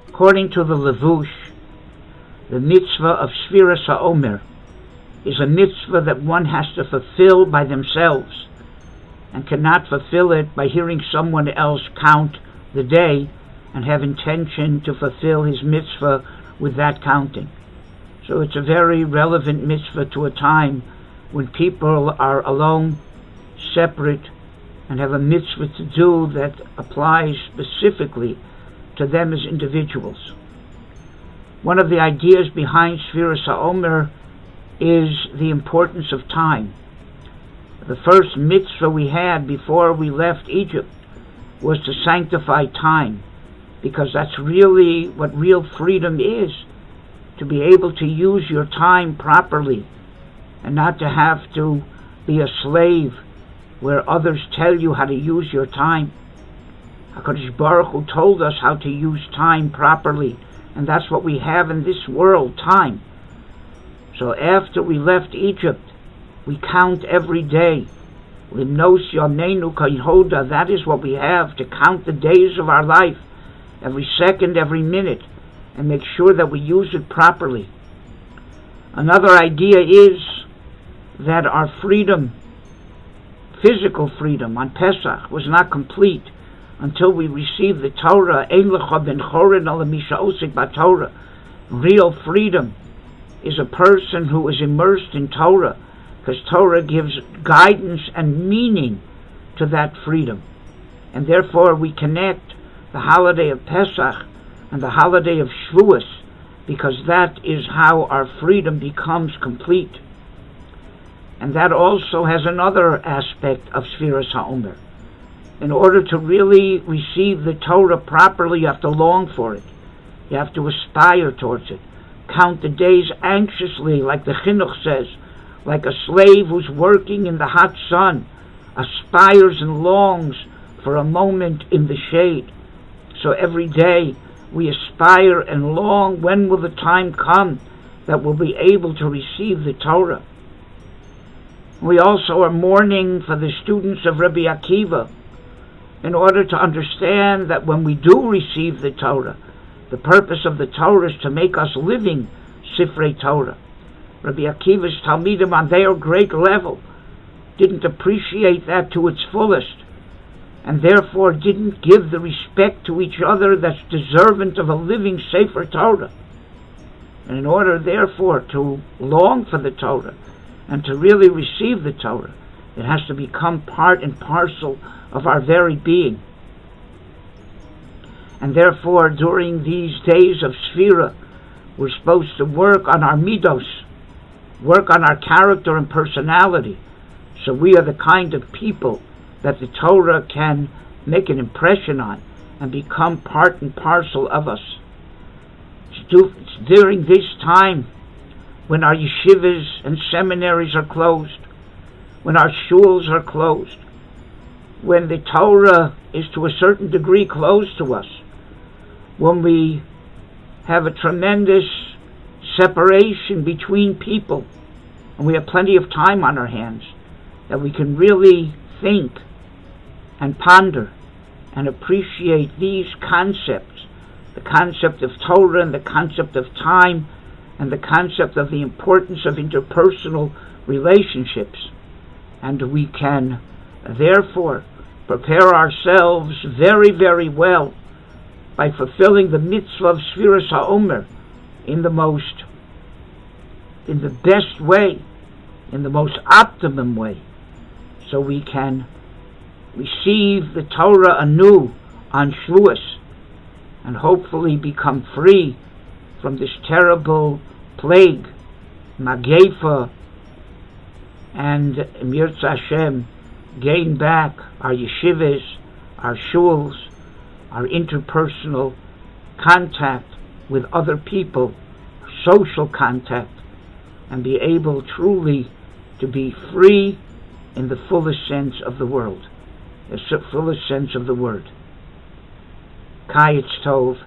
According to the Levush, the mitzvah of Sfiras Omer is a mitzvah that one has to fulfill by themselves and cannot fulfill it by hearing someone else count the day and have intention to fulfill his mitzvah with that counting. So it's a very relevant mitzvah to a time when people are alone, separate, and have a mitzvah to do that applies specifically to them as individuals. One of the ideas behind Sfiras Omer is the importance of time. The first mitzvah we had before we left Egypt was to sanctify time, because that's really what real freedom is, to be able to use your time properly and not to have to be a slave where others tell you how to use your time. HaKadosh Baruch Hu told us how to use time properly, and that's what we have in this world, time. So after we left Egypt, we count every day. Limnos Yomenu Kayhoda, that is what we have, to count the days of our life, every second, every minute, and make sure that we use it properly. Another idea is that our freedom, physical freedom on Pesach, was not complete until we received the Torah. Ein lecha ben chorin ala mi she'osek b'Torah. Real freedom is a person who is immersed in Torah, because Torah gives guidance and meaning to that freedom. And therefore we connect the holiday of Pesach and the holiday of Shavuos, because that is how our freedom becomes complete. And that also has another aspect of Sfiras HaOmer. In order to really receive the Torah properly, you have to long for it. You have to aspire towards it. Count the days anxiously, like the Chinuch says, like a slave who's working in the hot sun, aspires and longs for a moment in the shade. So every day we aspire and long, when will the time come that we'll be able to receive the Torah? We also are mourning for the students of Rabbi Akiva, in order to understand that when we do receive the Torah, the purpose of the Torah is to make us living Sifrei Torah. Rabbi Akiva's Talmidim on their great level didn't appreciate that to its fullest, and therefore didn't give the respect to each other that's deserving of a living Sefer Torah. And in order therefore to long for the Torah and to really receive the Torah, it has to become part and parcel of our very being. And therefore, during these days of Sfira, we're supposed to work on our midos, work on our character and personality, so we are the kind of people that the Torah can make an impression on and become part and parcel of us. It's during this time when our yeshivas and seminaries are closed, when our shuls are closed, when the Torah is to a certain degree closed to us, when we have a tremendous separation between people, and we have plenty of time on our hands, that we can really think and ponder and appreciate these concepts, the concept of Torah and the concept of time and the concept of the importance of interpersonal relationships. And we can therefore prepare ourselves very, very well by fulfilling the mitzvah of Sfiras HaOmer in the best way, in the most optimum way, so we can receive the Torah anew on Shavuos and hopefully become free from this terrible plague, Magefa, and Mirza Hashem, gain back our yeshivas, our shuls, our interpersonal contact with other people, social contact, and be able truly to be free in the fullest sense of the world, the fullest sense of the word. Kayetz Tov.